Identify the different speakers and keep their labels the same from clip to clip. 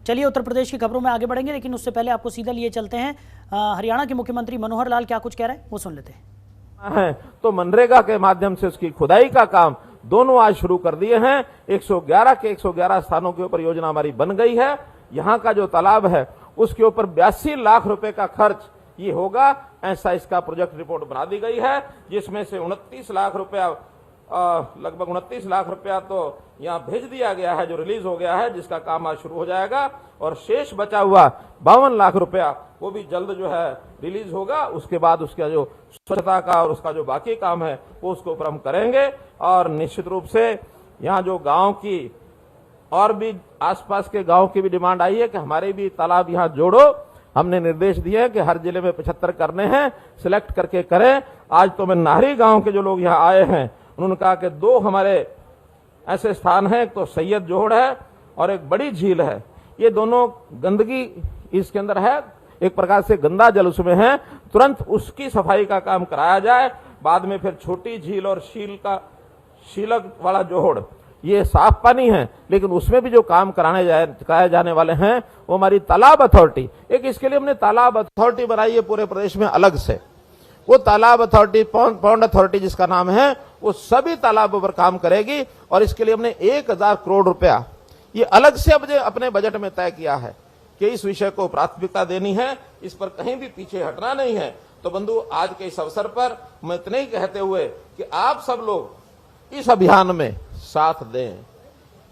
Speaker 1: चलिए उत्तर प्रदेश की खबरों में आगे बढ़ेंगे, लेकिन उससे पहले आपको सीधा लिए चलते हैं हरियाणा के मुख्यमंत्री मनोहर लाल क्या कुछ कह रहे हैं वो सुन लेते हैं।
Speaker 2: तो मनरेगा के माध्यम से उसकी खुदाई का काम दोनों आज शुरू कर दिए हैं। 111 के 111 स्थानों के ऊपर योजना हमारी बन गई है। यहाँ का जो तालाब है उसके ऊपर 82 लाख रुपए का खर्च ये होगा, ऐसा इसका प्रोजेक्ट रिपोर्ट बना दी गई है, जिसमें से 29 लाख रुपया लगभग 29 लाख रुपया तो यहाँ भेज दिया गया है, जो रिलीज हो गया है, जिसका काम आज शुरू हो जाएगा, और शेष बचा हुआ 52 लाख रुपया वो भी जल्द जो है रिलीज होगा। उसके बाद उसका जो स्वच्छता का और उसका जो बाकी काम है वो उसके ऊपर हम करेंगे। और निश्चित रूप से यहाँ जो गांव की और भी आसपास के गांव की भी डिमांड आई है कि हमारे भी तालाब यहाँ जोड़ो। हमने निर्देश दिए हैं कि हर जिले में 75 करने हैं, सिलेक्ट करके करें। आज तो मैं नाहरी गांव के जो लोग यहाँ आए हैं उन्होंने कहा कि 2 हमारे ऐसे स्थान हैं, एक तो सैयद जोहड़ है और एक बड़ी झील है। ये दोनों गंदगी इसके अंदर है, एक प्रकार से गंदा जल उसमें है, तुरंत उसकी सफाई का काम कराया जाए। बाद में फिर छोटी झील और शीलक वाला जोहड़ ये साफ पानी है, लेकिन उसमें भी जो काम कराए जाने वाले हैं वो हमारी तालाब अथॉरिटी, एक इसके लिए हमने तालाब अथॉरिटी बनाई है पूरे प्रदेश में अलग से। वो तालाब अथॉरिटी पौंड अथॉरिटी जिसका नाम है, वो सभी तालाबों पर काम करेगी। और इसके लिए हमने 1000 करोड़ रुपया ये अलग से अपने बजट में तय किया है कि इस विषय को प्राथमिकता देनी है, इस पर कहीं भी पीछे हटना नहीं है। तो बंधु, आज के इस अवसर पर मैं इतने ही कहते हुए कि आप सब लोग इस अभियान में साथ दें,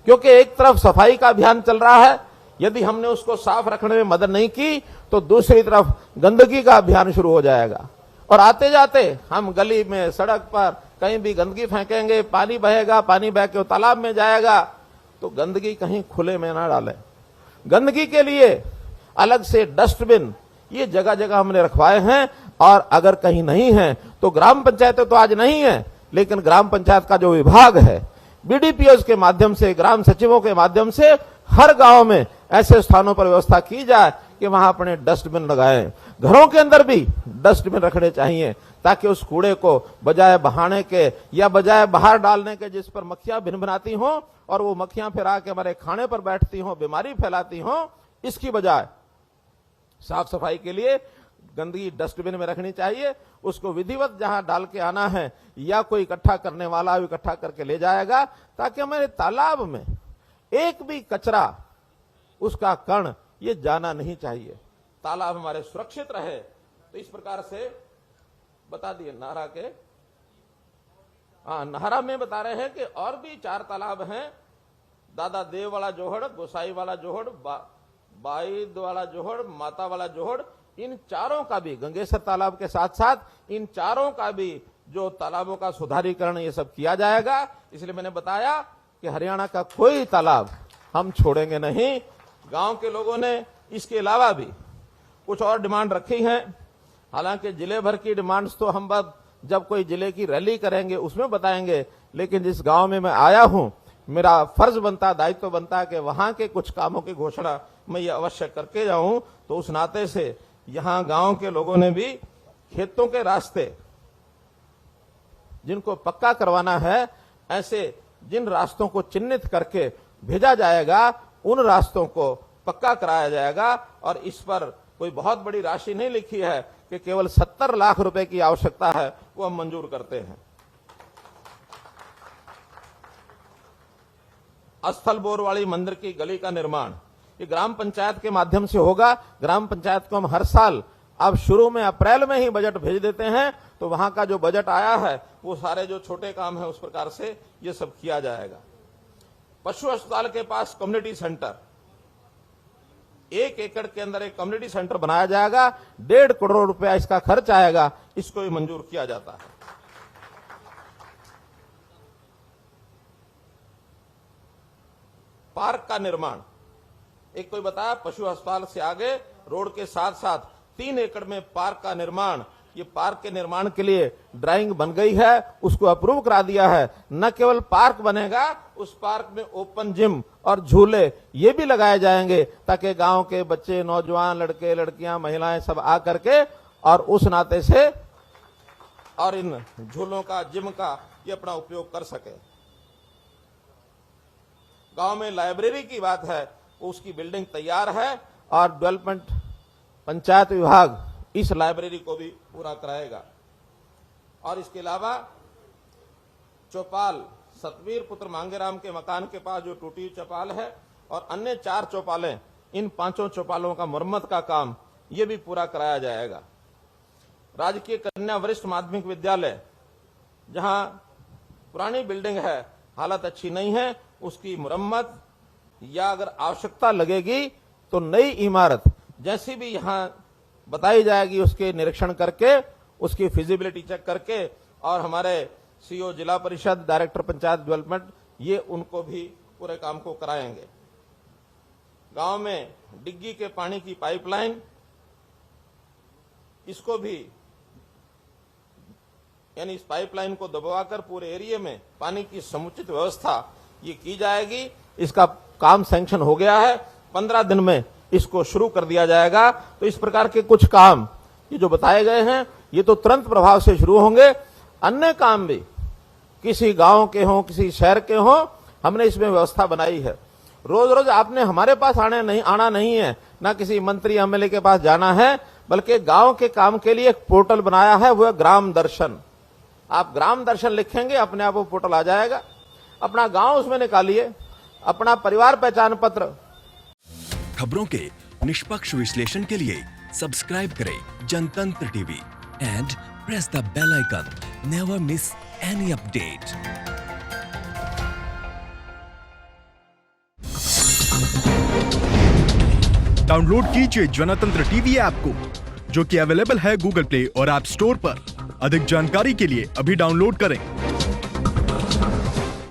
Speaker 2: क्योंकि एक तरफ सफाई का अभियान चल रहा है, यदि हमने उसको साफ रखने में मदद नहीं की तो दूसरी तरफ गंदगी का अभियान शुरू हो जाएगा। और आते जाते हम गली में, सड़क पर कहीं भी गंदगी फेंकेंगे, पानी बहेगा, पानी बह के तालाब में जाएगा। तो गंदगी कहीं खुले में ना डालें। गंदगी के लिए अलग से डस्टबिन ये जगह जगह हमने रखवाए हैं, और अगर कहीं नहीं है तो ग्राम पंचायतें तो आज नहीं है, लेकिन ग्राम पंचायत का जो विभाग है, बीडीपीओ के माध्यम से, ग्राम सचिवों के माध्यम से हर गांव में ऐसे स्थानों पर व्यवस्था की जाए कि वहां अपने डस्टबिन लगाएं। घरों के अंदर भी डस्टबिन रखने चाहिए, ताकि उस कूड़े को बजाय बहाने के या बजाय बाहर डालने के, जिस पर मक्खियां भिनभिनाती हों और वो मक्खियां फिर आके हमारे खाने पर बैठती हों, बीमारी फैलाती हों, इसकी बजाय साफ सफाई के लिए गंदगी डस्टबिन में रखनी चाहिए। उसको विधिवत जहां डाल के आना है या कोई इकट्ठा करने वाला इकट्ठा करके ले जाएगा, ताकि हमारे तालाब में एक भी कचरा, उसका कण ये जाना नहीं चाहिए, तालाब हमारे सुरक्षित रहे। तो इस प्रकार से बता दिए नाहरा के, नाहरा में बता रहे हैं कि और भी 4 तालाब हैं, दादा देव वाला जोहड़, गोसाई वाला जोहड़, बाईद वाला जोहड़, माता वाला जोहड़, इन चारों का भी, गंगेसर तालाब के साथ साथ इन चारों का भी जो तालाबों का सुधारीकरण ये सब किया जाएगा। इसलिए मैंने बताया कि हरियाणा का कोई तालाब हम छोड़ेंगे नहीं। गांव के लोगों ने इसके अलावा भी कुछ और डिमांड रखी है। हालांकि जिले भर की डिमांड्स तो हम जब कोई जिले की रैली करेंगे उसमें बताएंगे, लेकिन जिस गांव में मैं आया हूं, मेरा फर्ज बनता, दायित्व बनता है कि वहां के कुछ कामों की घोषणा मैं ये अवश्य करके जाऊं। तो उस नाते से यहां गांव के लोगों ने भी खेतों के रास्ते जिनको पक्का करवाना है, ऐसे जिन रास्तों को चिन्हित करके भेजा जाएगा, उन रास्तों को पक्का कराया जाएगा। और इस पर कोई बहुत बड़ी राशि नहीं लिखी है कि केवल 70 लाख रुपए की आवश्यकता है, वो हम मंजूर करते हैं। स्थल बोरवाड़ी मंदिर की गली का निर्माण ये ग्राम पंचायत के माध्यम से होगा। ग्राम पंचायत को हम हर साल, अब शुरू में अप्रैल में ही बजट भेज देते हैं, तो वहां का जो बजट आया है वो सारे जो छोटे काम है उस प्रकार से ये सब किया जाएगा। पशु अस्पताल के पास कम्युनिटी सेंटर, 1 एकड़ के अंदर एक कम्युनिटी सेंटर बनाया जाएगा, 1.5 करोड़ रुपया इसका खर्च आएगा, इसको भी मंजूर किया जाता है। पार्क का निर्माण, एक कोई बताया पशु अस्पताल से आगे रोड के साथ साथ 3 एकड़ में पार्क का निर्माण, ये पार्क के निर्माण के लिए ड्राइंग बन गई है, उसको अप्रूव करा दिया है। न केवल पार्क बनेगा, उस पार्क में ओपन जिम और झूले ये भी लगाए जाएंगे, ताकि गांव के बच्चे, नौजवान, लड़के लड़कियां, महिलाएं सब आ करके और उस नाते से और इन झूलों का, जिम का ये अपना उपयोग कर सके। गांव में लाइब्रेरी की बात है, उसकी बिल्डिंग तैयार है और डेवलपमेंट पंचायत विभाग इस लाइब्रेरी को भी पूरा कराएगा। और इसके अलावा चौपाल सतवीर पुत्र मांगेराम के मकान के पास जो टूटी हुई चौपाल है और अन्य 4 चौपालें, इन 5 चौपालों का मरम्मत का काम ये भी पूरा कराया जाएगा। राजकीय कन्या वरिष्ठ माध्यमिक विद्यालय, जहां पुरानी बिल्डिंग है, हालत अच्छी नहीं है, उसकी मुरम्मत या अगर आवश्यकता लगेगी तो नई इमारत जैसी भी यहां बताई जाएगी उसके निरीक्षण करके, उसकी फिजिबिलिटी चेक करके, और हमारे सीओ जिला परिषद, डायरेक्टर पंचायत डेवलपमेंट, ये उनको भी पूरे काम को कराएंगे। गांव में डिग्गी के पानी की पाइपलाइन, इसको भी यानी इस पाइपलाइन को दबवाकर पूरे एरिया में पानी की समुचित व्यवस्था ये की जाएगी। इसका काम सैंक्शन हो गया है, 15 दिन में इसको शुरू कर दिया जाएगा। तो इस प्रकार के कुछ काम ये जो बताए गए हैं ये तो तुरंत प्रभाव से शुरू होंगे। अन्य काम भी किसी गांव के हों, किसी शहर के हों, हमने इसमें व्यवस्था बनाई है। रोज रोज आपने हमारे पास आना नहीं है, ना किसी मंत्री एमएलए के पास जाना है, बल्कि गांव के काम के लिए एक पोर्टल बनाया है, वो है ग्राम दर्शन। आप ग्राम दर्शन लिखेंगे, अपने आप वो पोर्टल आ जाएगा। अपना गांव उसमें निकालिए, अपना परिवार पहचान पत्र।
Speaker 3: खबरों के निष्पक्ष विश्लेषण के लिए सब्सक्राइब करें Jantantra TV and press the bell icon. Never miss any update.
Speaker 4: Download कीजिए जनतंत्र टीवी ऐप को, जो कि अवेलेबल है गूगल प्ले और ऐप स्टोर पर। अधिक जानकारी के लिए अभी डाउनलोड करें।